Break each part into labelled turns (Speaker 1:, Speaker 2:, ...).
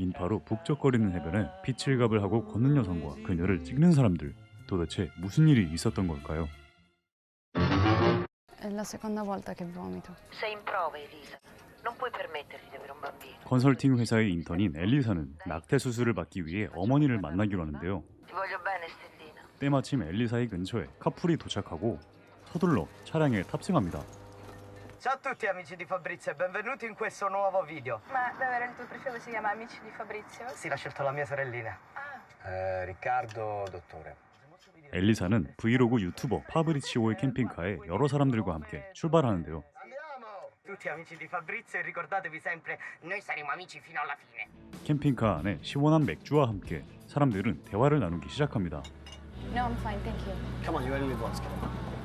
Speaker 1: 인파로 북적거리는 해변에 피칠갑을 하고 걷는 여성과 그녀를 찍는 사람들. 도대체 무슨 일이 있었던 걸까요?
Speaker 2: È la seconda volta che vomito.
Speaker 3: Sei in prova, Elisa. Non puoi permetterti di avere un bambino.
Speaker 1: 컨설팅 회사의 인턴인 엘리사는 낙태 수술을 받기 위해 어머니를 만나기로 하는데요.
Speaker 3: Ti voglio bene, Stellina.
Speaker 1: 때마침 엘리사의 근처에 커플이 도착하고 서둘러 차량에 tab승합니다.
Speaker 4: Ciao a tutti amici di Fabrizio e benvenuti in questo nuovo video.
Speaker 5: Ma davvero il tuo profilo si chiama Amici di Fabrizio?
Speaker 4: Sì, l'ha scelto la mia sorellina. Riccardo, dottore.
Speaker 1: 엘리사는 브이로그 유튜버 파브리치오의 캠핑카에 여러 사람들과 함께 출발하는데요.
Speaker 4: Andiamo! Tutti amici di Fabrizio e ricordatevi sempre, noi saremo amici fino alla fine.
Speaker 1: 캠핑카 안에 시원한 맥주와 함께 사람들은 대화를 나누기 시작합니다.
Speaker 2: No, I'm fine, thank you.
Speaker 6: Come on, you only live once, kid.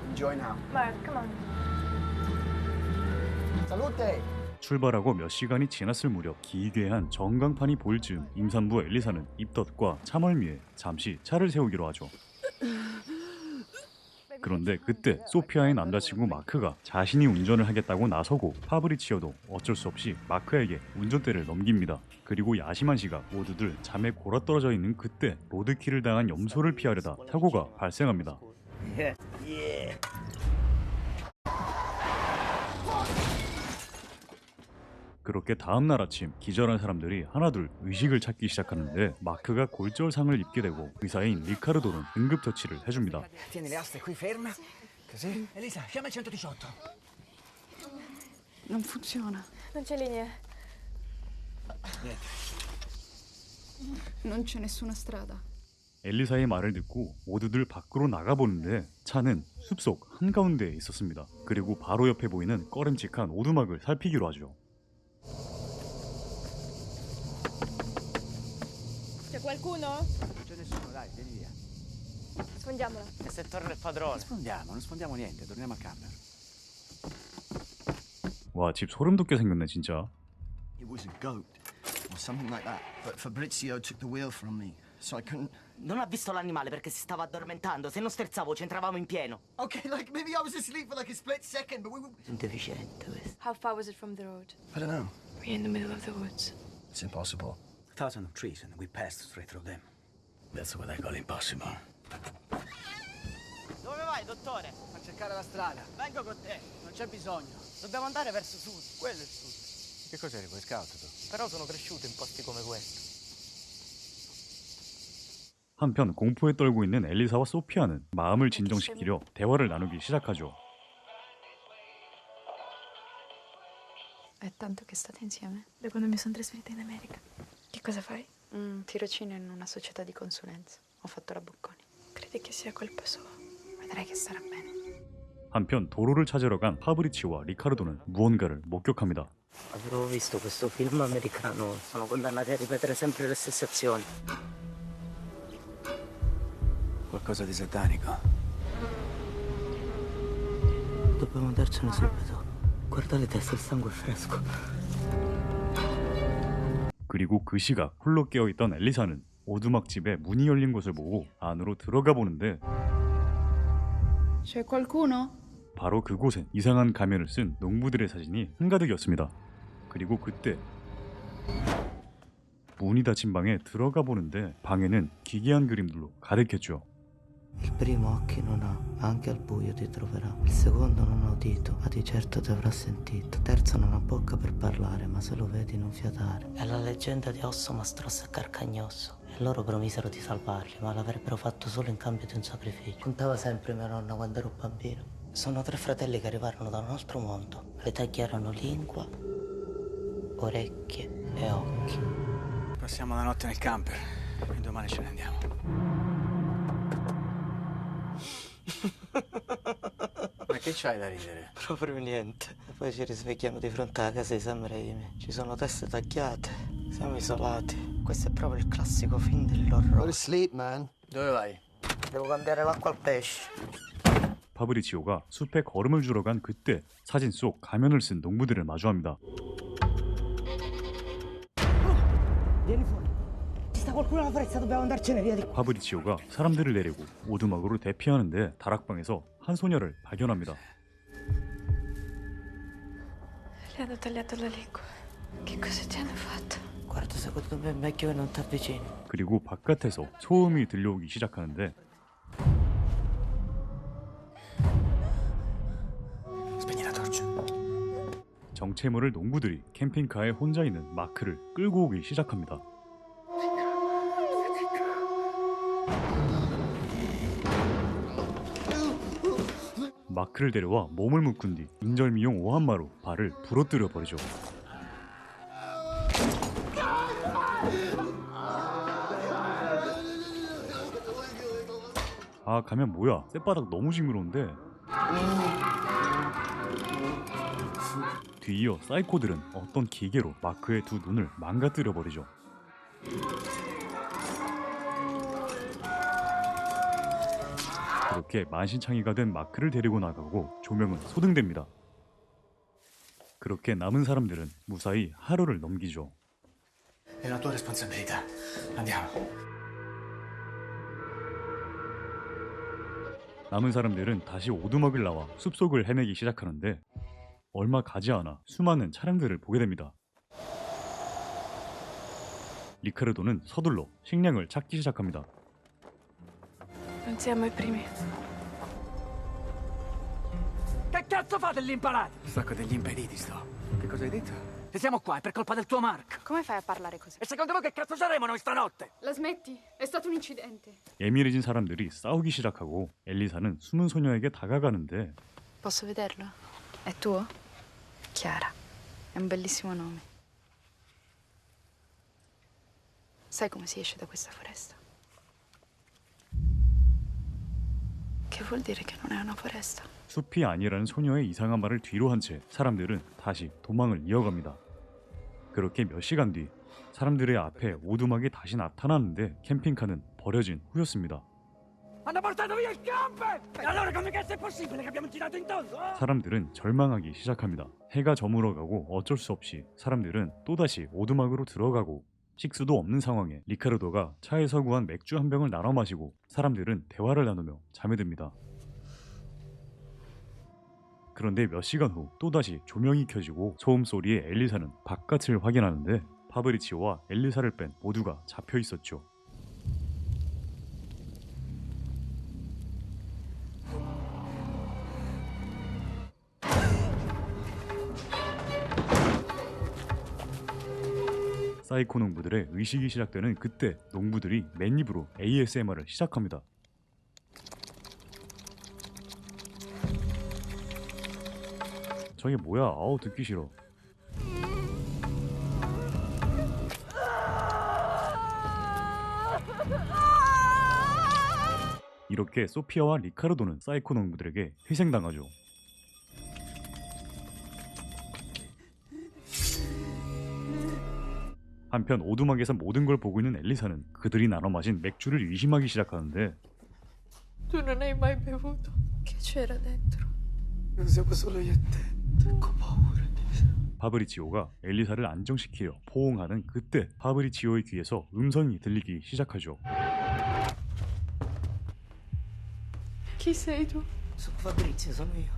Speaker 6: Enjoy now.
Speaker 5: Mark, come on.
Speaker 6: Salute!
Speaker 1: 출발하고 몇 시간이 지났을 무렵 기괴한 전광판이 보일 즈음 임산부 엘리사는 입덧과 참을미에 잠시 차를 세우기로 하죠. 그런데 그때 소피아의 남자친구 마크가 자신이 운전을 하겠다고 나서고 파브리치오도 어쩔 수 없이 마크에게 운전대를 넘깁니다. 그리고 야심한 시각 모두들 잠에 골아떨어져 있는 그때 로드킬을 당한 염소를 피하려다 사고가 발생합니다. 그렇게 다음날 아침 기절한 사람들이 하나둘 의식을 찾기 시작하는데 마크가 골절상을 입게 되고 의사인 리카르도는 응급처치를 해줍니다.
Speaker 6: Tieni le aste qui ferma. Così. Elisa, chiama il 118.
Speaker 2: Non funziona.
Speaker 5: Non c'è linea.
Speaker 6: Niente.
Speaker 2: Non c'è nessuna strada.
Speaker 1: 엘리사의 말을 듣고 모두들 밖으로 나가보는데 차는 숲속 한가운데에 있었습니다. 그리고 바로 옆에 보이는 꺼림칙한 오두막을 살피기로 하죠.
Speaker 5: C'è qualcuno?
Speaker 6: Non c'è nessuno, dai, vieni via.
Speaker 5: Sfondiamola.
Speaker 4: E se torna il padrone?
Speaker 6: Non sfondiamo niente, torniamo al camper.
Speaker 1: 와, 집 소름 돋게 생겼네 진짜.
Speaker 7: It was a goat, or something like that. But Fabrizio took the wheel from me, so I couldn't...
Speaker 3: Non ha visto l'animale perché si stava addormentando. Se non sterzavo, ci entravamo in pieno.
Speaker 7: Okay, like, maybe I was asleep for like a split second, but we were...
Speaker 3: Un deficiente questo.
Speaker 5: How far was it from the road?
Speaker 7: I don't know.
Speaker 5: We're in the middle of the woods.
Speaker 7: It's impossible.
Speaker 6: 1,000 of trees and we passed straight through them.
Speaker 7: That's what I call impossible.
Speaker 4: Dove vai, dottore?
Speaker 6: A cercare la strada.
Speaker 4: Vengo con te.
Speaker 6: Non c'è bisogno.
Speaker 4: Dobbiamo andare verso sud. Quello è il sud.
Speaker 6: Che cos'eri, Boy Scout tu?
Speaker 4: Però sono cresciuto in posti come questo.
Speaker 1: 한편 공포에 떨고 있는 엘리사와 소피아는 마음을 진정시키려 대화를 나누기 시작하죠.
Speaker 2: È tanto che state insieme?
Speaker 5: Da quando mi sono trasferita in America. Che cosa fai?
Speaker 2: Tirocinio in una società di consulenza. Ho fatto la Bocconi.
Speaker 5: Credi che sia colpa sua?
Speaker 2: Vedrai che sarà bene.
Speaker 1: 한편 도로를 찾으러 간 파브리치오와 리카르도는 무언가를 목격합니다.
Speaker 3: Avevo visto questo film americano. Sono condannati a ripetere sempre le stesse azioni.
Speaker 6: Qualcosa di satanico.
Speaker 3: Dobbiamo andarcene subito. Guarda le teste, il sangue è fresco.
Speaker 1: 그리고 그 시각 홀로 깨어있던 엘리사는 오두막 집에 문이 열린 것을 보고 안으로 들어가 보는데
Speaker 2: C'è qualcuno?
Speaker 1: 바로 그곳엔 이상한 가면을 쓴 농부들의 사진이 한가득이었습니다. 그리고 그때 문이 닫힌 방에 들어가 보는데 방에는 기괴한 그림들로 가득했죠.
Speaker 3: Il primo occhi non ha, ma anche al buio ti troverà. Il secondo non ha udito, ma di certo ti avrà sentito. Il terzo non ha bocca per parlare, ma se lo vedi non fiatare. È la leggenda di Osso Mastrosso e Carcagnosso. E loro promisero di salvarli, ma l'avrebbero fatto solo in cambio di un sacrificio. Contava sempre mia nonna quando ero bambino. Sono 3 fratelli che arrivarono da un altro mondo. Le tagliarono lingua, orecchie e occhi.
Speaker 6: Passiamo la notte nel camper e domani ce ne andiamo. Ma che c'hai da ridere?
Speaker 3: Proprio niente. E poi ci risvegliamo di fronte alla casa di Sam Raimi. Ci sono teste tagliate, siamo isolati. Questo è proprio il classico film
Speaker 7: Go to
Speaker 3: dell'orrore.
Speaker 7: sleep, man.
Speaker 6: Dove vai?
Speaker 3: Devo cambiare l'acqua al pesce.
Speaker 1: 파브리치오가 숲에 걸음을 주러 간 그때 사진 속 가면을 쓴 농부들을 마주합니다.
Speaker 3: Vieni fuori. Ci sta qualcuno alla frezza, dobbiamo andarcene via di qua.
Speaker 1: 파브리치오가 사람들을 내리고 오두막으로 대피하는데 다락방에서 한 소녀를 발견합니다.
Speaker 5: Le hanno tagliato la lingua. Che cosa ti hanno fatto?
Speaker 3: Guarda, secondo me è meglio che non ti avvicini.
Speaker 1: 그리고 바깥에서 소음이 들려오기 시작하는데
Speaker 6: Spegni la torcia.
Speaker 1: 정체모를 농부들이 캠핑카에 혼자 있는 마크를 끌고 오기 시작합니다. 마크를 데려와 몸을 묶은 뒤 인절미용 오한마로 발을 부러뜨려 버리죠. 아, 가면 뭐야? 쌔바닥 너무 징그러운데. 뒤이어 사이코들은 어떤 기계로 마크의 두 눈을 망가뜨려 버리죠. 그렇게 만신창이가 된 마크를 데리고 나가고 조명은 소등됩니다. 그렇게 남은 사람들은 무사히 하루를 넘기죠.
Speaker 6: È la tua responsabilità. Andiamo.
Speaker 1: 남은 사람들은 다시 오두막을 나와 숲속을 헤매기 시작하는데 얼마 가지 않아 수많은 차량들을 보게 됩니다. 리카르도는 서둘러 식량을 찾기 시작합니다.
Speaker 5: Non siamo i primi.
Speaker 4: Che cazzo fate lì impalati?
Speaker 6: Stacco degli impediti sto. Che cosa hai detto?
Speaker 4: E siamo qua, è per colpa del tuo Mark.
Speaker 2: Come fai a parlare così?
Speaker 4: E secondo voi che cazzo saremo noi stanotte?
Speaker 5: La smetti? È stato un incidente.
Speaker 1: 예민해진 사람들이 싸우기 시작하고 엘리사는 숨은 소녀에게 다가가는데
Speaker 2: Posso vederlo? È tuo? Chiara. È un bellissimo nome. Sai come si esce da questa foresta? Che vuol dire che non è una foresta?
Speaker 1: 숲이 아니라는 소녀의 이상한 말을 뒤로 한 채 사람들은 다시 도망을 이어갑니다. 그렇게 몇 시간 뒤 사람들의 앞에 오두막이 다시 나타나는데 캠핑카는 버려진 후였습니다.
Speaker 4: Hanno portato via il camper! E allora come cazzo è possibile che abbiamo girato in tondo?
Speaker 1: 사람들은 절망하기 시작합니다. 해가 저물어가고 어쩔 수 없이 사람들은 또다시 오두막으로 들어가고 식수도 없는 상황에 리카르도가 차에서 구한 맥주 한 병을 나눠 마시고 사람들은 대화를 나누며 잠에 듭니다. 그런데 몇 시간 후 또다시 조명이 켜지고 소음 소리에 엘리사는 바깥을 확인하는데 파브리치오와 엘리사를 뺀 모두가 잡혀 있었죠. 사이코 농부들의 의식이 시작되는 그때 농부들이 맨입으로 ASMR을 시작합니다. 저게 뭐야? 아우 듣기 싫어. 이렇게 소피아와 리카르도는 사이코 농부들에게 희생당하죠. 한편 오두막에서 모든 걸 보고 있는 엘리사는 그들이 나눠 마신 맥주를 의심하기 시작하는데
Speaker 5: Tu non hai mai bevuto. Che c'era dentro?
Speaker 6: Non siamo solo io e te. Ho paura.
Speaker 1: 파브리치오가 엘리사를 안정시키려 포옹하는 그때 파브리치오의 귀에서 음성이 들리기 시작하죠.
Speaker 5: Chi sei tu?
Speaker 3: Sono Fabrizio, sono io.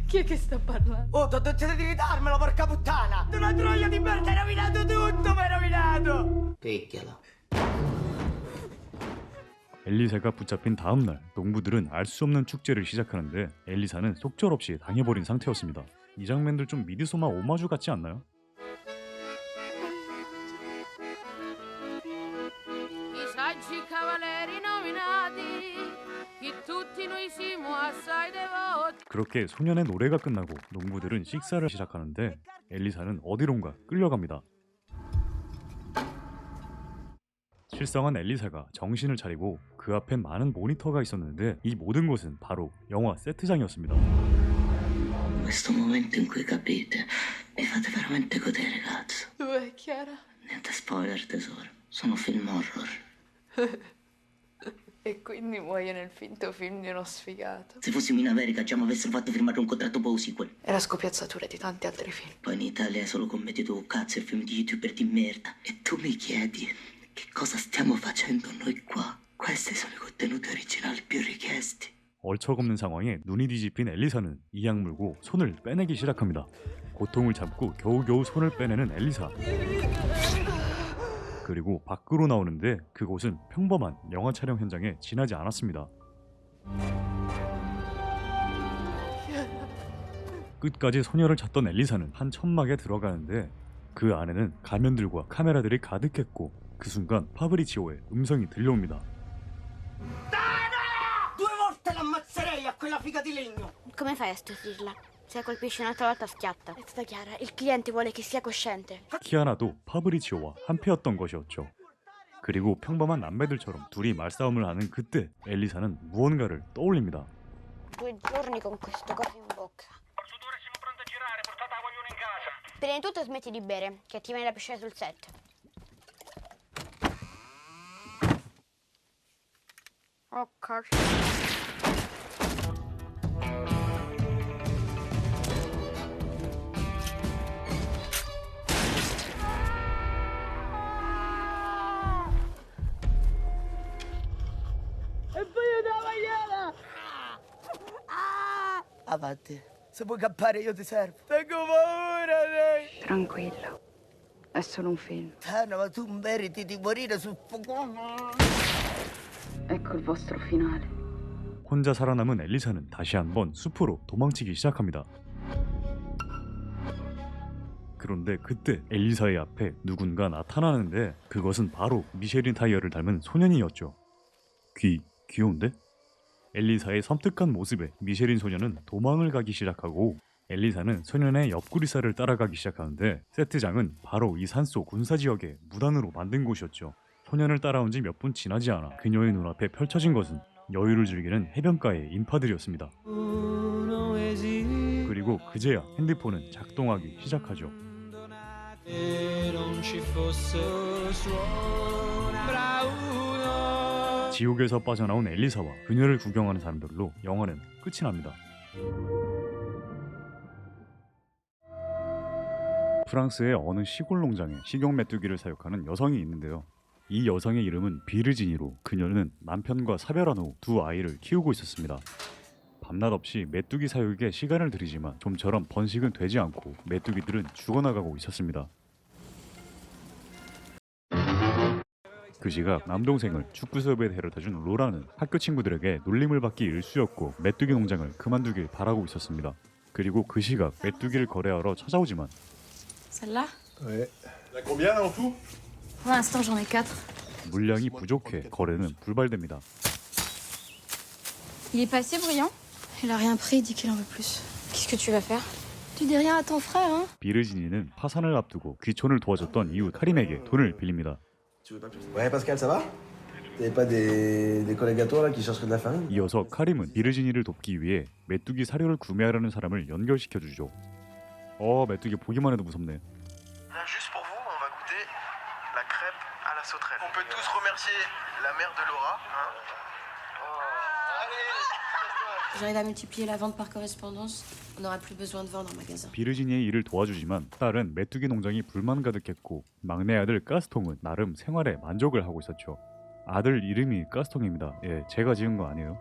Speaker 5: Chi è che sta parlando?
Speaker 4: Oh, t'ho detto di darmelo, porca puttana! Una troia di merda, hai rovinato tutto, mi hai rovinato!
Speaker 3: Picchiala.
Speaker 1: 엘리사가 붙잡힌 다음 날 농부들은 알 수 없는 축제를 시작하는데 엘리사는 속절없이 당해버린 상태였습니다. 이 장면들 좀 미드소마 오마주 같지 않나요?
Speaker 8: I saggi cavalieri nominati, che tutti noi siamo assai devoti.
Speaker 1: 그렇게 소년의 노래가 끝나고 농부들은 식사를 시작하는데 엘리사는 어디론가 끌려갑니다. 실성한 엘리사가 정신을 차리고 그 앞엔 많은 모니터가 있었는데 이 모든 것은 바로 영화 세트장이었습니다.
Speaker 3: Questo momento in cui capite, mi fate veramente godere, cazzo.
Speaker 5: Dov'è Chiara?
Speaker 3: Niente spoiler, tesoro. Sono film horror.
Speaker 2: E quindi muoio nel finto film di uno sfigato.
Speaker 3: Se fossimo in America già mi avessero fatto firmare un contratto per un sequel.
Speaker 2: È la scopiazzatura di tanti altri film.
Speaker 3: Poi in Italia è solo commedie tu cazzo e film di youtuber di merda. E tu mi chiedi che cosa stiamo facendo noi qua? Questi sono i contenuti originali più richiesti.
Speaker 1: 얼척없는 상황에 눈이 뒤집힌 엘리사는 이악 물고 손을 빼내기 시작합니다. 고통을 참고 겨우겨우 손을 빼내는 엘리사. 그리고 밖으로 나오는데 그곳은 평범한 영화 촬영 현장에 지나지 않았습니다. 끝까지 소녀를 찾던 엘리사는 한 천막에 들어가는데 그 안에는 가면들과 카메라들이 가득했고 그 순간 파브리치오의 음성이 들려옵니다.
Speaker 4: Due volte l'ammazzerei a quella figa di legno!
Speaker 8: Come fai a stupirla? Se colpisci un'altra volta schiatta. È stata chiara, il cliente vuole che sia cosciente.
Speaker 1: 키아나도 파브리치오와 한패였던 것이었죠. 그리고 평범한 남매들처럼 둘이 말싸움을 하는 그때 엘리사는 무언가를 떠올립니다.
Speaker 8: 2 giorni con questo coso in bocca. Prima di tutto smetti di bere, che ti viene da pisciare sul set. Oh cazzo.
Speaker 3: Avanti.
Speaker 4: Se vuoi campare io ti servo. Tengo paura, lei!
Speaker 2: Tranquillo. È solo un film.
Speaker 3: Tana, ma tu meriti di morire sul fuoco.
Speaker 2: Ecco il vostro finale.
Speaker 1: 혼자 살아남은 엘리사는 다시 한번 숲으로 도망치기 시작합니다. 그런데 그때 엘리사의 앞에 누군가 나타나는데 그것은 바로 미쉐린 타이어를 닮은 소년이었죠. 귀여운데? 엘리사의 섬뜩한 모습에 미쉐린 소년은 도망을 가기 시작하고 엘리사는 소년의 옆구리살을 따라가기 시작하는데 세트장은 바로 이 산속 군사지역의 무단으로 만든 곳이었죠. 소년을 따라온 지 몇 분 지나지 않아 그녀의 눈앞에 펼쳐진 것은 여유를 즐기는 해변가의 인파들이었습니다. 그리고 그제야 핸드폰은 작동하기 시작하죠. 지옥에서 빠져나온 엘리사와 그녀를 구경하는 사람들로 영화는 끝이 납니다. 프랑스의 어느 시골 농장에 식용 메뚜기를 사육하는 여성이 있는데요. 이 여성의 이름은 비르지니로 그녀는 남편과 사별한 후 2 아이를 키우고 있었습니다. 밤낮 없이 메뚜기 사육에 시간을 들이지만 좀처럼 번식은 되지 않고 메뚜기들은 죽어나가고 있었습니다. 그 시각 남동생을 축구 수업에 데려다준 로라는 학교 친구들에게 놀림을 받기 일쑤였고 메뚜기 농장을 그만두길 바라고 있었습니다. 그리고 그 시각 메뚜기를 거래하러 찾아오지만
Speaker 2: Celle-là?
Speaker 9: Ouais. T'as combien là en tout?
Speaker 2: Pour l'instant, j'en ai 4.
Speaker 1: 물량이 부족해 거래는 불발됩니다.
Speaker 2: Il est pas assez bruyant? Il a rien pris, il dit qu'il en veut plus. Qu'est-ce que tu vas faire? Tu dis rien à ton frère, hein?
Speaker 1: 비르지니는 파산을 앞두고 귀촌을 도와줬던 이웃 카림에게 돈을 빌립니다.
Speaker 9: Ouais, Pascal, ça va? T'avais pas des collègues à toi là qui chercheraient de la farine?
Speaker 1: 이어서 카림은 비르지니를 돕기 위해 메뚜기 사료를 구매하려는 사람을 연결시켜주죠. 메뚜기 보기만 해도 무섭네.
Speaker 10: Juste pour vous, on va goûter la crêpe à la sauterelle. On peut tous remercier la mère de Laura.
Speaker 5: J'arrive à multiplier la vente par correspondance. On n'aura plus besoin de vendre en magasin.
Speaker 1: 비르지니의 일을 도와주지만 딸은 메뚜기 농장이 불만 가득했고 막내 아들 가스통은 나름 생활에 만족을 하고 있었죠. 아들 이름이 가스통입니다. 예, 제가 지은 거 아니에요.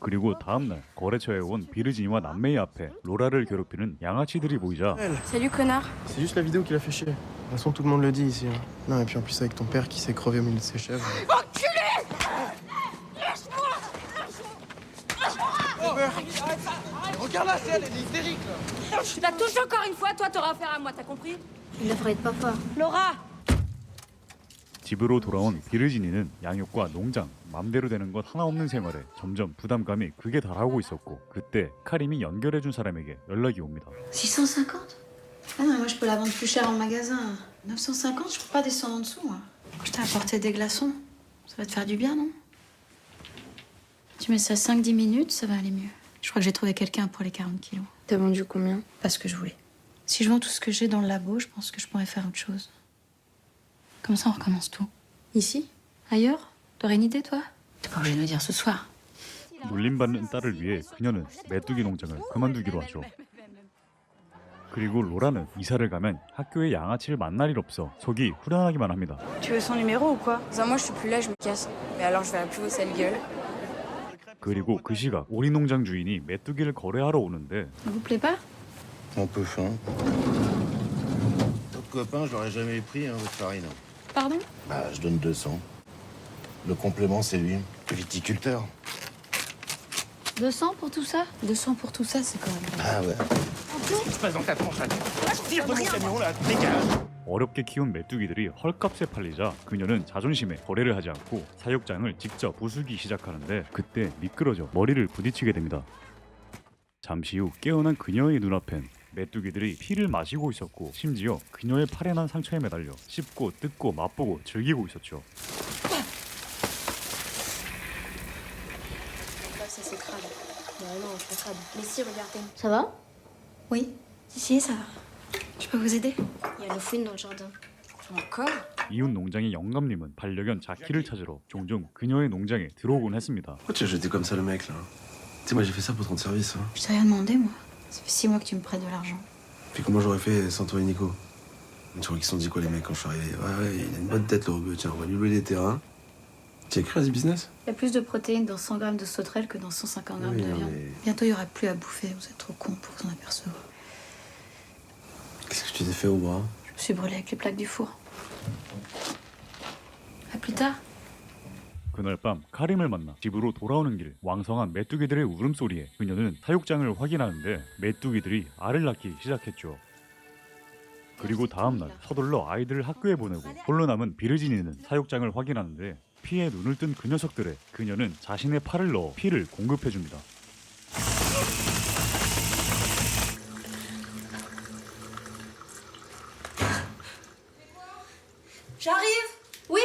Speaker 1: 그리고 다음날 거래처에 온 비르지니와 남매의 앞에 로라를 괴롭히는 양아치들이 보이자
Speaker 5: Salut connard.
Speaker 10: C'est juste la vidéo qui l'a fait chier. De toute façon, tout le monde le dit ici. Non, et puis en plus avec ton père qui s'est crevé au milieu de ses chèvres.
Speaker 4: Regarde-la, c'est elle est hystérique là!
Speaker 5: Tu la touches encore une fois, toi t'auras affaire à moi, t'as compris?
Speaker 2: Il devrait être papa.
Speaker 5: Laura!
Speaker 1: 집으로 돌아온 비르지니는 양육과 농장, 맘대로 되는 것 하나 없는 생활에 점점 부담감이 극에 달하고 있었고 그때 카림이 연결해준 사람에게 연락이 옵니다.
Speaker 2: 650? Ah non, mais moi je peux la vendre plus cher en magasin. 950, je peux pas descendre en dessous, moi. Je t'ai apporté des glaçons. Ça va te faire du bien, non? Tu mets ça 5-10 minutes, ça va aller mieux. Je crois que j'ai trouvé quelqu'un pour les 40 kilos. T'as vendu combien? Pas ce que je voulais. Si je vends tout ce que j'ai dans le labo, je pense que je pourrais faire autre chose. Comme ça, on recommence tout. Ici? Ailleurs? T'aurais une idée, toi? T'es pas obligé de me dire ce soir.
Speaker 1: 놀림받는 딸을 위해 그녀는 메뚜기 농장을 그만두기로 하죠. 그리고 로라는 이사를 가면 학교에 양아치를 만날 일 없어 속이 후련하기만 합니다.
Speaker 5: Tu veux son numéro ou quoi? Moi je suis plus là, je me casse. Mais alors je verrai plus vos sales gueules.
Speaker 1: 그리고 그 시각 오리 농장 주인이 메뚜기를 거래하러 오는데
Speaker 2: Ça vous plaît pas?
Speaker 9: Un peu faim. Votre copain, je l'aurais jamais pris, hein, votre farine.
Speaker 2: Pardon?
Speaker 11: Bah, je donne 200. Le complément, c'est lui, viticulteur.
Speaker 2: 200 pour tout ça? 200 pour tout ça, c'est quand même...
Speaker 11: Ah ouais.
Speaker 4: Tu passes dans ta tronche, là. Tire de mon camion, là, dégage.
Speaker 1: 어렵게 키운 메뚜기들이 헐값에 팔리자 그녀는 자존심에 거래를 하지 않고 사육장을 직접 부수기 시작하는데 그때 미끄러져 머리를 부딪히게 됩니다. 잠시 후 깨어난 그녀의 눈앞엔 메뚜기들이 피를 마시고 있었고 심지어 그녀의 팔에 난 상처에 매달려 씹고 뜯고 맛보고 즐기고 있었죠.
Speaker 5: Ça c'est crade. Non, c'est pas crade. Mais si, regardez.
Speaker 2: Ça va? Oui. Si, ça va. Je peux vous aider?
Speaker 5: Il y a le fouine dans le jardin.
Speaker 2: Encore?
Speaker 1: 이웃 농장의 영감님은 반려견 자키를 찾으러 종종 그녀의 농장에 들어오곤 했습니다.
Speaker 9: Pourquoi tu as jeté comme ça le mec là? Tu sais, moi j'ai fait ça pour te rendre service. Hein.
Speaker 2: Je t'ai rien demandé, moi. Ça fait 6 mois que tu me prêtes de l'argent.
Speaker 9: Puis comment j'aurais fait sans toi et Nico? Tu crois qu'ils se sont dit quoi les mecs quand je suis arrivé? Ouais, il a une bonne tête le rebeu, tiens, on va lui louer des terrains. Tu as cru à ce business?
Speaker 2: Il y a plus de protéines dans 100 grammes de sauterelle que dans 150 grammes
Speaker 9: Oui,
Speaker 2: de
Speaker 9: non,
Speaker 2: viande.
Speaker 9: mais-
Speaker 2: Bientôt, il y aura plus à bouffer. Vous êtes trop cons pour s'en apercevoir.
Speaker 9: Qu'est-ce que tu t'es fait au bras?
Speaker 2: Je me suis brûlée avec les plaques du four. À plus tard.
Speaker 1: 그날 밤 카림을 만나 집으로 돌아오는 길 왕성한 메뚜기들의 울음소리에 그녀는 사육장을 확인하는데 메뚜기들이 알을 낳기 시작했죠. 그리고 다음날 서둘러 아이들을 학교에 보내고 홀로 남은 비르지니는 사육장을 확인하는데 피에 눈을 뜬 그 녀석들에 그녀는 자신의 팔을 넣어 피를 공급해줍니다.
Speaker 5: J'arrive. Oui.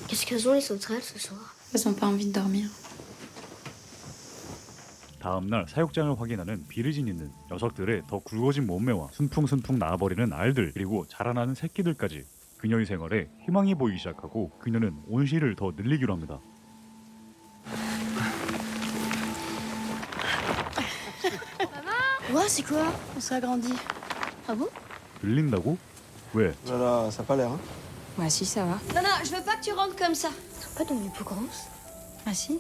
Speaker 8: Qu'est-ce qu'elles ont les sauterelles ce soir?
Speaker 2: Elles ont pas envie de dormir.
Speaker 1: 다음날 사육장을 확인하는 비르지니는 녀석들의 더 굵어진 몸매와 순풍순풍 나와버리는 알들 그리고 자라나는 새끼들까지 그녀의 생활에 희망이 보이기 시작하고 그녀는 온실을 더 늘리기로 합니다.
Speaker 8: Ouais, c'est quoi?
Speaker 2: On s'agrandit.
Speaker 8: Ah bon?
Speaker 1: 늘린다고? 왜?
Speaker 9: Voilà, ça a pas l'air, hein?
Speaker 2: Bah si, ça va.
Speaker 5: Non, non, je veux pas que tu rentres comme ça.
Speaker 8: Elles sont pas devenues plus grosses?
Speaker 2: Ah si?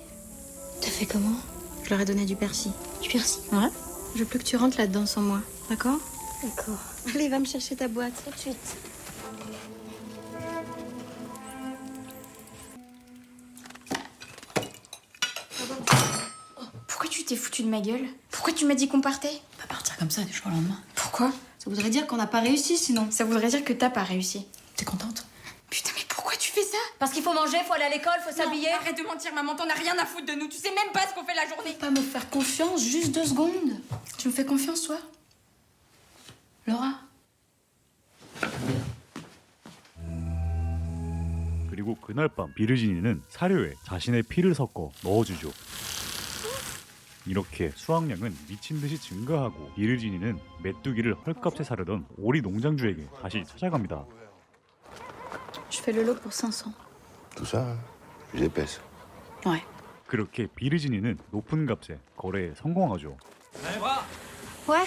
Speaker 8: T'as fait comment?
Speaker 2: Je leur ai donné du persil.
Speaker 8: Du persil?
Speaker 2: Ouais? Je veux plus que tu rentres là-dedans sans moi. D'accord?
Speaker 8: D'accord.
Speaker 2: Allez, va me chercher ta boîte.
Speaker 8: Tout de suite.
Speaker 2: Pourquoi tu t'es foutu de ma gueule? Pourquoi tu m'as dit qu'on partait? On va partir comme ça du jour au lendemain. Pourquoi? Ça voudrait dire qu'on n'a pas réussi sinon. Ça voudrait dire que t'as pas réussi. T'es contente? Putain, mais pourquoi tu fais ça?
Speaker 5: Parce qu'il faut manger, faut aller à l'école, faut s'habiller.
Speaker 2: Arrête de mentir, maman, t'en as rien à foutre de nous. Tu sais même pas ce qu'on fait la journée. Pas me faire confiance, juste 2 secondes. Tu me fais confiance, toi? Laura?
Speaker 1: 그리고 그날 밤 비르지니는 사료에 자신의 피를 섞어 넣어주죠. 이렇게 수확량은 미친 듯이 증가하고 비르지니는 메뚜기를 헐값에 사려던 오리 농장주에게 다시 찾아갑니다.
Speaker 2: Je fais le lot pour 500.
Speaker 11: Tout ça, hein? Plus épaisse.
Speaker 2: Ouais.
Speaker 1: 그렇게 비르지니는 높은 값에 거래에 성공하죠.
Speaker 8: Ouais.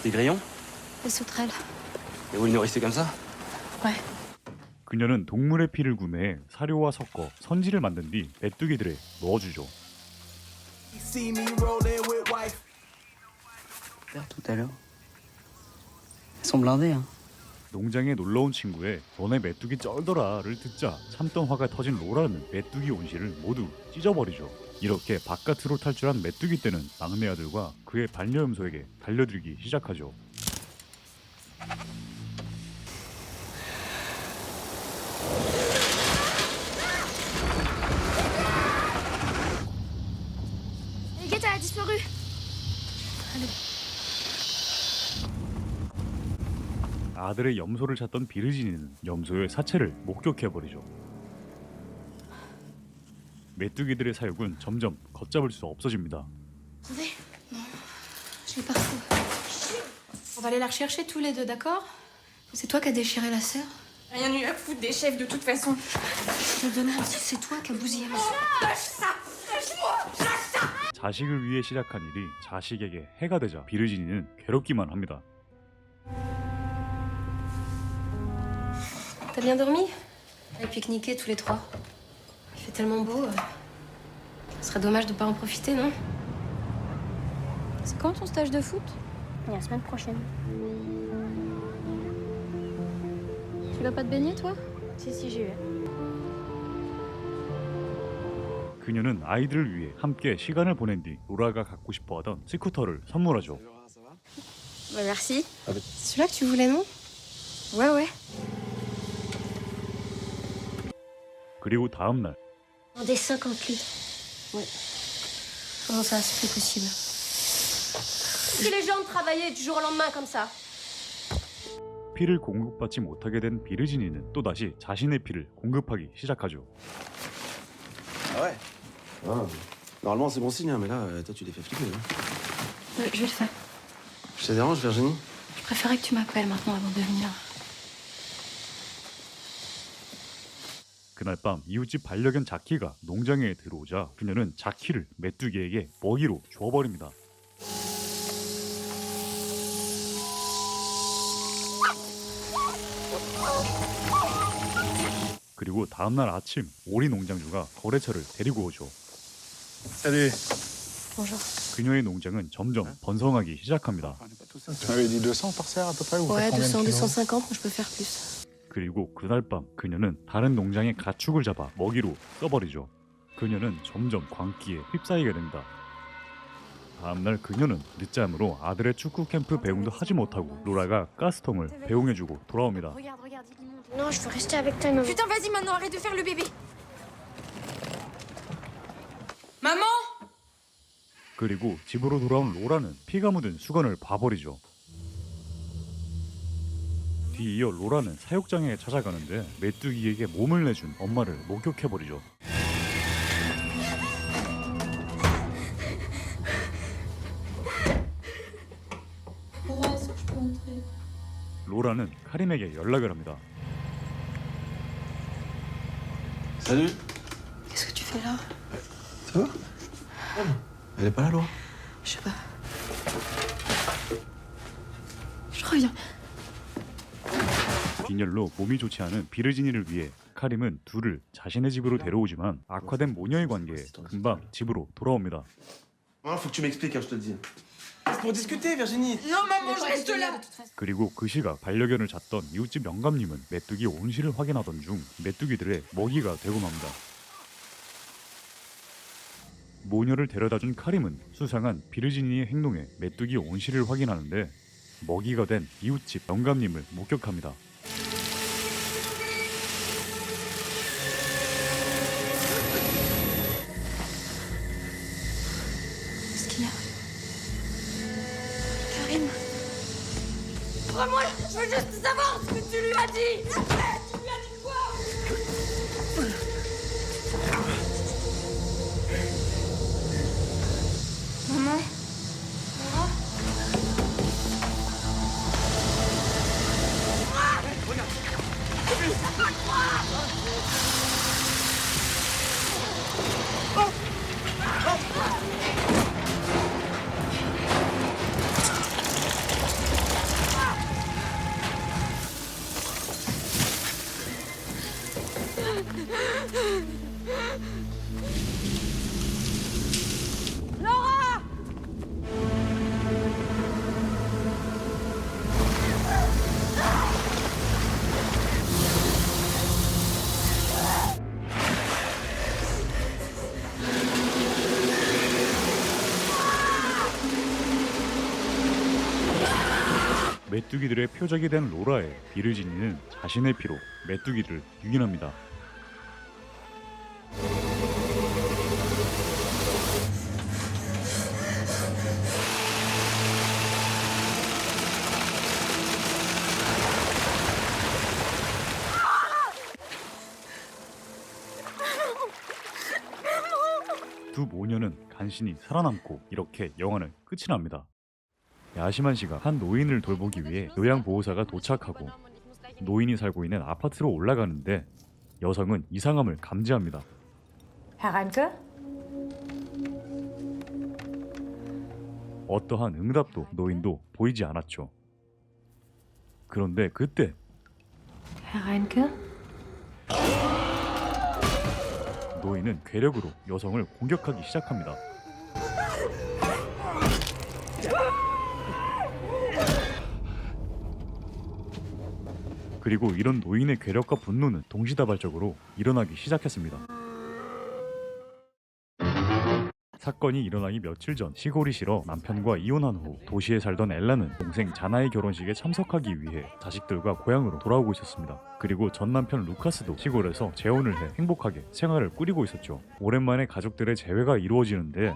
Speaker 9: Des grillons?
Speaker 8: Les sauterelles.
Speaker 9: Et vous le nourrissez comme ça?
Speaker 2: Ouais.
Speaker 1: 그녀는 동물의 피를 구매해 사료와 섞어 선지를 만든 뒤 메뚜기들에 넣어주죠.
Speaker 4: See me rolling with wife.
Speaker 3: Tout à l'heure. Ils sont blindés, hein.
Speaker 1: 농장에 놀러온 친구의 너네 메뚜기 쩔더라를 듣자 참던 화가 터진 로라는 메뚜기 온실을 모두 찢어버리죠. 이렇게 바깥으로 탈출한 메뚜기 떼는 막내 아들과 그의 반려염소에게 달려들기 시작하죠.
Speaker 8: Agatha a disparu.
Speaker 1: 아들의 염소를 찾던 비르지니는 염소의 사체를 목격해버리죠. 메뚜기들의 사육은 점점 걷잡을 수 없어집니다.
Speaker 2: Attendez. Non, je l'ai pas retrouvée. On va aller la rechercher tous les deux, d'accord? C'est toi qui as déchiré la serre? Rien eu à foutre des chefs de toute façon. Je te donne c'est toi qui as bousillé ma serre.
Speaker 1: 자식을 위해 시작한 일이 자식에게 해가 되자 비르지니는 괴롭기만 합니다.
Speaker 5: T'as bien dormi? On a pique-niqué tous les 3. Il fait tellement beau. Ce serait dommage de pas en profiter, non?
Speaker 2: C'est quand ton stage de foot?
Speaker 8: La semaine prochaine.
Speaker 2: Tu vas pas te baigner, toi?
Speaker 8: Si, j'y vais.
Speaker 1: 그녀는 아이들을 위해 함께 시간을 보낸 뒤 로라가 갖고 싶어하던 스쿠터를 선물하죠.
Speaker 5: Bah merci. Celui-là que tu voulais, non? Ouais.
Speaker 1: 그리고 다음 날
Speaker 8: On des 50 litres.
Speaker 5: Ouais. Comment ça, c'est plus possible? Si les gens travaillaient du jour au lendemain comme ça.
Speaker 1: 피를 공급받지 못하게 된 비르지니는 또다시 자신의 피를 공급하기 시작하죠.
Speaker 9: Ah ouais. Ah, normalement c'est bon signe, hein, mais là, toi tu les fais flipper. Hein.
Speaker 2: Je vais le faire.
Speaker 9: Je te dérange, Virginie?
Speaker 2: Je préférais que tu m'appelles maintenant avant de venir.
Speaker 1: 그날 밤 이웃집 반려견 자키가 농장에 들어오자 그녀는 자키를 메뚜기에게 먹이로 주어버립니다. 그리고 다음날 아침 오리 농장주가 거래처를 데리고 오죠.
Speaker 10: Salut.
Speaker 5: Bonjour.
Speaker 1: 그녀의 농장은 점점 번성하기 시작합니다.
Speaker 10: Tu m'avais dit 200 par serre à peu près ou
Speaker 5: Ouais,
Speaker 10: combien de
Speaker 5: 200,
Speaker 10: kilos
Speaker 5: 250, moi je peux faire plus.
Speaker 1: 그리고 그날 밤 그녀는 다른 농장의 가축을 잡아 먹이로 써버리죠. 그녀는 점점 광기에 휩싸이게 됩니다. 다음날 그녀는 늦잠으로 아들의 축구 캠프 배웅도 하지 못하고 로라가 가스통을 배웅해주고 돌아옵니다.
Speaker 8: Regarde, il monte. Non, je veux rester avec toi, maman.
Speaker 5: Putain, vas-y maintenant, arrête de faire le bébé. Maman!
Speaker 1: 그리고 집으로 돌아온 로라는 피가 묻은 수건을 봐버리죠. 뒤이어 로라는 사육장에 찾아가는데 메뚜기에게 몸을 내준 엄마를 목격해버리죠. 로라는 카림에게 연락을 합니다.
Speaker 9: Salut.
Speaker 2: Qu'est-ce que tu fais là?
Speaker 9: Ça va? Elle est pas là, Laura?
Speaker 2: Je sais pas. Je reviens.
Speaker 1: 빈혈로 몸이 좋지 않은 비르지니를 위해 카림은 둘을 자신의 집으로 데려오지만 악화된 모녀의 관계에 금방 집으로 돌아옵니다.
Speaker 9: Faut que tu m'expliques, hein, je te le dis. C'est pour discuter, Virginie.
Speaker 5: Non, maman, je reste là.
Speaker 1: 그리고 그 시각 반려견을 찾던 이웃집 영감님은 메뚜기 온실을 확인하던 중 메뚜기들의 먹이가 되고 맙니다. 모녀를 데려다준 카림은 수상한 비르지니의 행동에 메뚜기 온실을 확인하는데 먹이가 된 이웃집 영감님을 목격합니다.
Speaker 2: Qu'est-ce qu'il y a?
Speaker 8: Karim.
Speaker 5: Crois-moi, je veux juste savoir ce que tu lui as dit. Tu lui as dit quoi?
Speaker 8: Maman.
Speaker 1: 메뚜기들의 표적이 된 로라에 비르지니는 자신의 피로 메뚜기를 유인합니다. 두 모녀는 간신히 살아남고 이렇게 영화는 끝이 납니다. 야시만 씨가 한 노인을 돌보기 위해 요양보호사가 도착하고 노인이 살고 있는 아파트로 올라가는데 여성은 이상함을 감지합니다.
Speaker 12: Herr Reinke?
Speaker 1: 어떠한 응답도 노인도 보이지 않았죠. 그런데 그때
Speaker 2: Herr Reinke?
Speaker 1: 노인은 괴력으로 여성을 공격하기 시작합니다. 그리고 이런 노인의 괴력과 분노는 동시다발적으로 일어나기 시작했습니다. 사건이 일어나기 며칠 전 시골이 싫어 남편과 이혼한 후 도시에 살던 엘라는 동생 자나의 결혼식에 참석하기 위해 자식들과 고향으로 돌아오고 있었습니다. 그리고 전 남편 루카스도 시골에서 재혼을 해 행복하게 생활을 꾸리고 있었죠. 오랜만에 가족들의 재회가 이루어지는데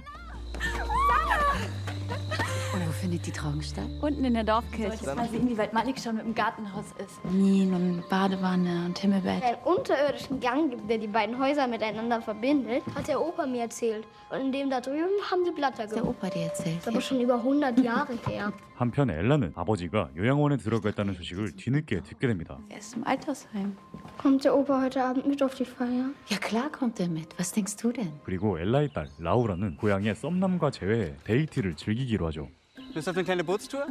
Speaker 2: Und wo findet die Trauung statt?
Speaker 5: Unten in der Dorfkirche. Mal sehen, wie weit Malik schon mit dem Gartenhaus ist.
Speaker 2: Kamin und Badewanne und Himmelbett.
Speaker 8: Einen unterirdischen Gang gibt, der die beiden Häuser miteinander verbindet, hat der Opa mir erzählt. Und in dem da drüben haben die Blatter
Speaker 2: Der
Speaker 8: gewohnt.
Speaker 2: Opa dir erzählt.
Speaker 8: Das ist aber schon über 100 Jahre her.
Speaker 1: 한편 엘라는 아버지가 요양원에 들어갔다는 소식을 뒤늦게 듣게 됩니다.
Speaker 2: Er ist im Altersheim.
Speaker 8: Kommt der Opa heute Abend mit auf die Feier?
Speaker 2: Ja klar kommt er mit. Was denkst du denn?
Speaker 1: 그리고 엘라의 딸 라우라는 고향의 썸남과 재회해 데이트를 즐기기로 하죠.
Speaker 6: Lust auf eine kleine Bootstour?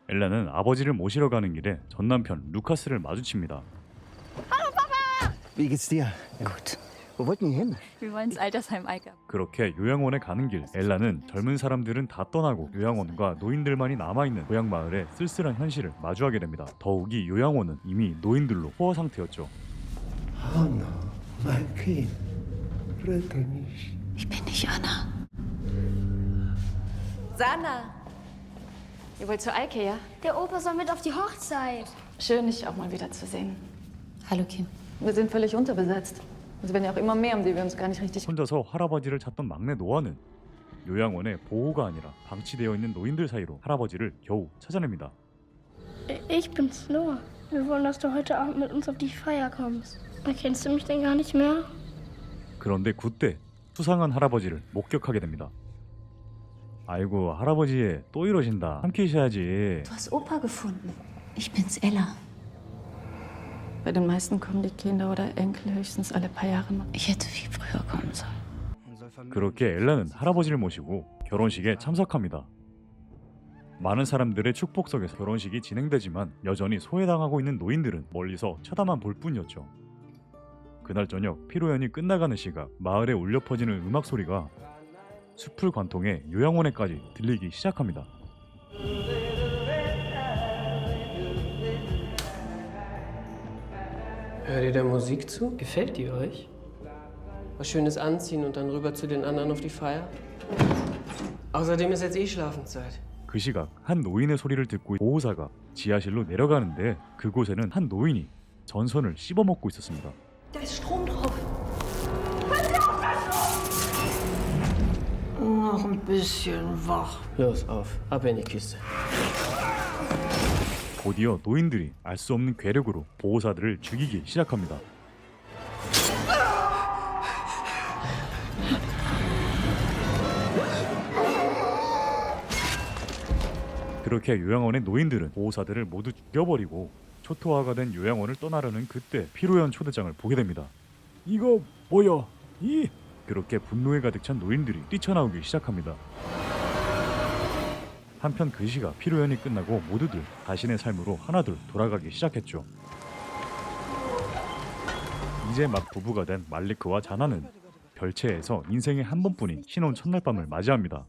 Speaker 1: 엘라는 아버지를 모시러 가는 길에 전 남편 루카스를 마주칩니다.
Speaker 7: Wie geht's dir?
Speaker 2: Gut.
Speaker 7: Wo wollten die hin?
Speaker 5: Wir wollen ins Altersheim Eika.
Speaker 1: 그렇게 요양원에 가는 길, 엘라는 젊은 사람들은 다 떠나고 요양원과 노인들만이 남아있는 고향 마을의 쓸쓸한 현실을 마주하게 됩니다. 더욱이 요양원은 이미 노인들로 포화 상태였죠.
Speaker 9: Anna, mein Kind. Rette mich.
Speaker 2: Ich bin nicht Anna.
Speaker 5: Sana! Ihr wollt zur Eike, ja?
Speaker 8: Der Opa soll mit auf die Hochzeit.
Speaker 5: Schön, dich auch mal wieder zu sehen.
Speaker 2: Hallo Kim.
Speaker 5: Wir sind völlig unterbesetzt. Es werden ja auch immer mehr, um die wir uns gar nicht richtig...
Speaker 1: 혼자서 할아버지를 찾던 막내 노아는 요양원에 보호가 아니라 방치되어 있는 노인들 사이로 할아버지를 겨우 찾아냅니다.
Speaker 8: Ich bin's, Noah. Wir wollen, dass du heute Abend mit uns auf die Feier kommst. Erkennst du mich denn gar nicht mehr?
Speaker 1: 그런데 그때 수상한 할아버지를 목격하게 됩니다. 아이고 할아버지 또 이러신다. 함께 계셔야지.
Speaker 2: Du hast Opa gefunden. Ich bin's, Ella.
Speaker 5: Bei den meisten kommen die Kinder oder Enkel höchstens alle paar Jahre mal.
Speaker 2: Ich hätte viel früher kommen sollen.
Speaker 1: 그렇게 엘라는 할아버지를 모시고 결혼식에 참석합니다. 많은 사람들의 축복 속에서 결혼식이 진행되지만 여전히 소외당하고 있는 노인들은 멀리서 쳐다만 볼 뿐이었죠. 그날 저녁 피로연이 끝나가는 시각 마을에 울려 퍼지는 음악 소리가 숲을 관통해 요양원에까지 들리기 시작합니다.
Speaker 13: Hört ihr der Musik zu? Gefällt die euch? Was Schönes anziehen und dann rüber zu den anderen auf die Feier? Außerdem ist jetzt eh Schlafenszeit.
Speaker 1: 그 시각 한 노인의 소리를 듣고 보호사가 지하실로 내려가는데 그곳에는 한 노인이 전선을 씹어먹고 있었습니다.
Speaker 5: Da ist Strom drauf.
Speaker 3: Noch ein bisschen wach.
Speaker 13: Los, auf. Ab in die Kiste.
Speaker 1: 곧이어 노인들이 알 수 없는 괴력으로 보호사들을 죽이기 시작합니다. 그렇게 요양원의 노인들은 보호사들을 모두 죽여버리고 초토화가 된 요양원을 떠나려는 그때 피로연 초대장을 보게 됩니다. 이거 뭐야? 그렇게 분노에 가득 찬 노인들이 뛰쳐나오기 시작합니다. 한편 그 시각 피로연이 끝나고 모두들 자신의 삶으로 하나둘 돌아가기 시작했죠. 이제 막 부부가 된 말리크와 자나는 별채에서 인생의 한 번뿐인 신혼 첫날 밤을 맞이합니다.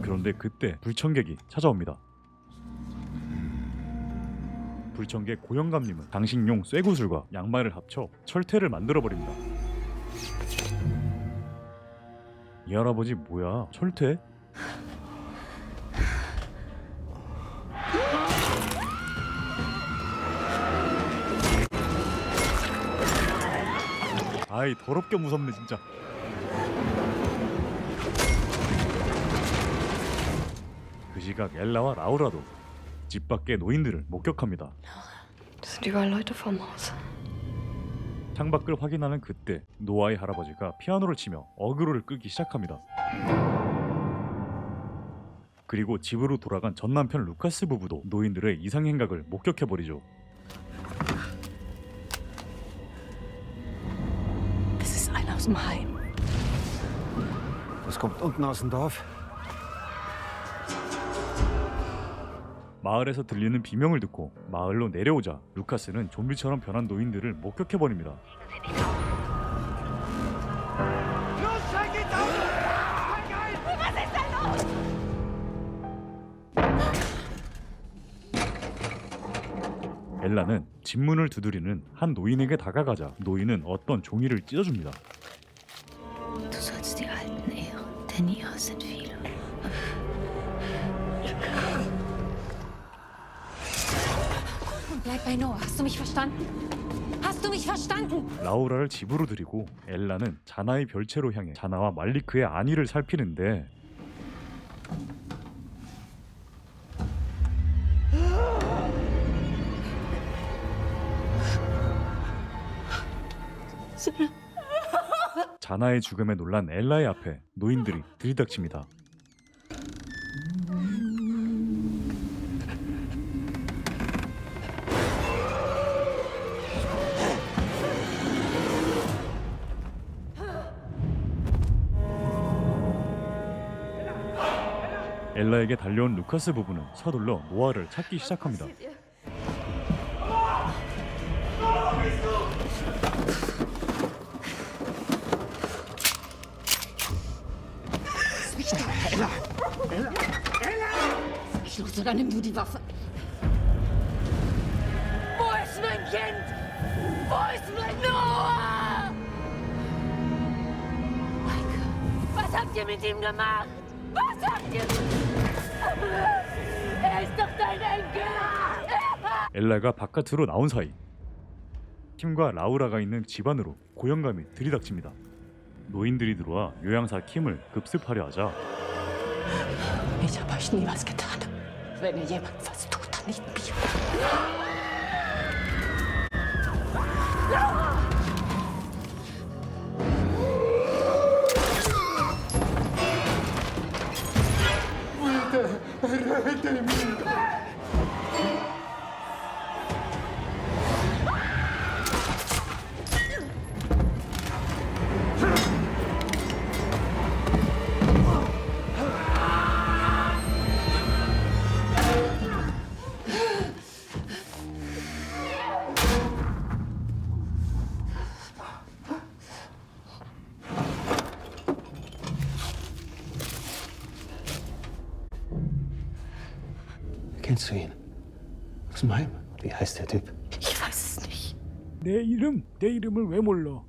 Speaker 1: 그런데 그때 불청객이 찾아옵니다. 불청객 고영감님은 장식용 쇠구슬과 양말을 합쳐 철퇴를 만들어버립니다. 이 할아버지 뭐야? 철퇴? 아이 더럽게 무섭네 진짜. 그 시각 엘라와 라우라도 집 밖의 노인들을 목격합니다.
Speaker 5: Das sind überall Leute vorm Haus.
Speaker 1: 창밖을 확인하는 그때 노아의 할아버지가 피아노를 치며 어그로를 끄기 시작합니다. 그리고 집으로 돌아간 전 남편 루카스 부부도 노인들의 이상 행각을 목격해버리죠.
Speaker 5: Das ist einer aus dem Heim.
Speaker 7: Das kommt unten aus dem Dorf.
Speaker 1: 마을에서 들리는 비명을 듣고 마을로 내려오자 루카스는 좀비처럼 변한 노인들을 목격해버립니다. 엘라는 집문을 두드리는 한 노인에게 다가가자 노인은 어떤 종이를 찢어줍니다.
Speaker 2: Du sollst die Alten ehren, denn ihrer sind viele.
Speaker 5: Bleib bei Noah. Hast du mich verstanden? Hast du mich verstanden?
Speaker 1: 라우라를 집으로 들이고 엘라는 자나의 별채로 향해 자나와 말리크의 안위를 살피는데 자나의 죽음에 놀란 엘라의 앞에 노인들이 들이닥칩니다. 엘라에게 달려온 루카스 부부는 서둘러 노아를 찾기 시작합니다.
Speaker 5: Ich los, oder nimm du die Waffe. Wo ist mein Kind? Wo ist mein Noah? Maike, was habt ihr mit ihm gemacht? Was habt ihr? Er ist doch dein Enkel!
Speaker 1: 엘라가 바깥으로 나온 사이 킴과 라우라가 있는 집안으로 고영감이 들이닥칩니다. 노인들이 들어와 요양사 킴을 급습하려 하자
Speaker 3: Ich habe euch nie was getan. Wenn ihr jemand was tut, dann nicht mir.
Speaker 14: Kennst du ihn? Aus dem Heim? Wie heißt der Typ?
Speaker 3: Ich weiß es nicht.
Speaker 1: 내 이름을 왜 몰라?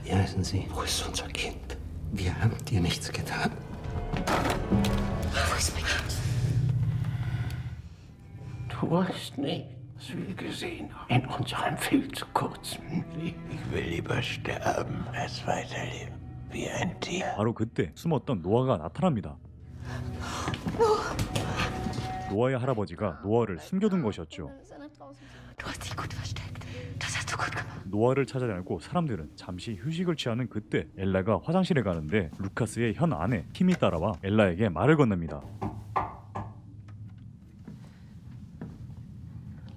Speaker 14: Wie heißen Sie? Wo ist unser Kind? Wir haben dir nichts getan.
Speaker 3: Wo ist mein Kind?
Speaker 14: Du weißt nicht, was wir gesehen haben. In unserem viel zu kurzen Leben. Ich will lieber sterben, als weiterleben. Wie ein Tier.
Speaker 1: 바로 그때 숨었던 노아가 나타납니다. 노아의 할아버지가 노아를 숨겨둔 것이었죠.
Speaker 3: Du hast dich gut versteckt. Das hast du gut gemacht.
Speaker 1: 노아를 찾아내고 사람들은 잠시 휴식을 취하는 그때 엘라가 화장실에 가는데 루카스의 현 아내 킴이 따라와 엘라에게 말을 건넵니다.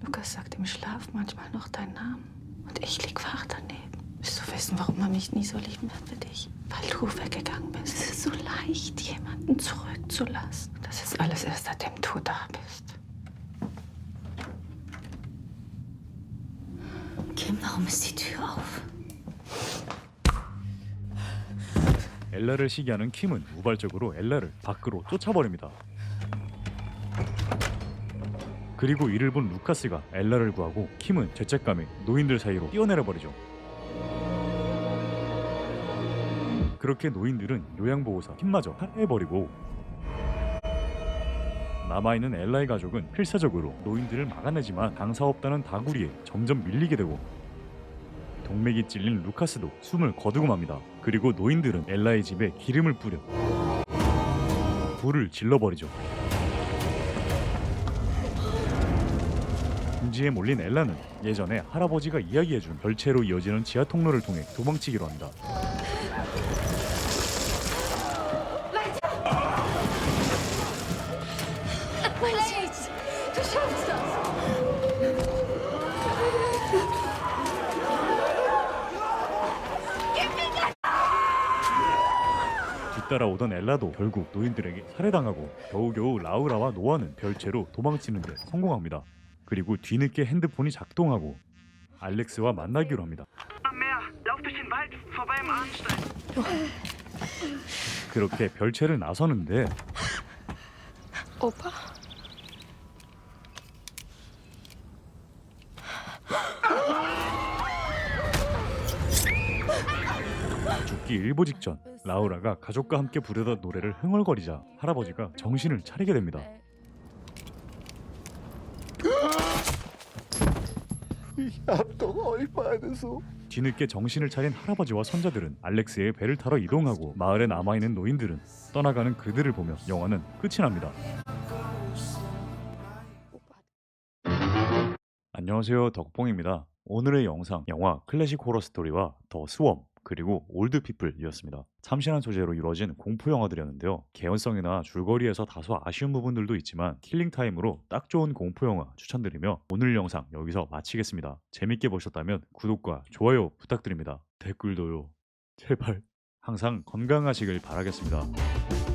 Speaker 3: Lukas sagt im Schlaf manchmal noch deinen Namen. Und ich lieg wach daneben. Willst du wissen, warum er mich nie so lieben wird wie dich? Weil du weggegangen bist. Es ist so leicht, jemanden zurückzulassen. Das ist alles erst, seitdem du da bist.
Speaker 2: Kim, warum ist die Tür auf?
Speaker 1: 엘라를 시기하는 킴은 우발적으로 엘라를 밖으로 쫓아버립니다. 그리고 이를 본 루카스가 엘라를 구하고 킴은 죄책감에 노인들 사이로 뛰어내려버리죠. 그렇게 노인들은 요양보호사 킴마저 살해버리고 남아있는 엘라의 가족은 필사적으로 노인들을 막아내지만 강사 없다는 다구리에 점점 밀리게 되고 동맥이 찔린 루카스도 숨을 거두고 맙니다. 그리고 노인들은 엘라의 집에 기름을 뿌려 불을 질러버리죠. 궁지에 몰린 엘라는 예전에 할아버지가 이야기해준 별채로 이어지는 지하 통로를 통해 도망치기로 한다.
Speaker 5: Du schaffst das!
Speaker 1: 뒤따라오던 엘라도 결국 노인들에게 살해당하고 겨우겨우 라우라와 노아는 별채로 도망치는데 성공합니다. 그리고 뒤늦게 핸드폰이 작동하고 알렉스와 만나기로 합니다. 그렇게 별채를 나서는데
Speaker 8: Opa?
Speaker 1: 죽기 일보 직전 라우라가 가족과 함께 부르던 노래를 흥얼거리자 할아버지가 정신을 차리게 됩니다. 뒤늦게 정신을 차린 할아버지와 손자들은 알렉스의 배를 타러 이동하고 마을에 남아있는 노인들은 떠나가는 그들을 보며 영화는 끝이 납니다. 안녕하세요, 덕봉입니다. 오늘의 영상, 영화 클래식 호러 스토리와 더 스웜 그리고 올드 피플이었습니다. 참신한 소재로 이루어진 공포 영화들이었는데요. 개연성이나 줄거리에서 다소 아쉬운 부분들도 있지만 킬링타임으로 딱 좋은 공포 영화 추천드리며 오늘 영상 여기서 마치겠습니다. 재밌게 보셨다면 구독과 좋아요 부탁드립니다. 댓글도요. 제발. 항상 건강하시길 바라겠습니다.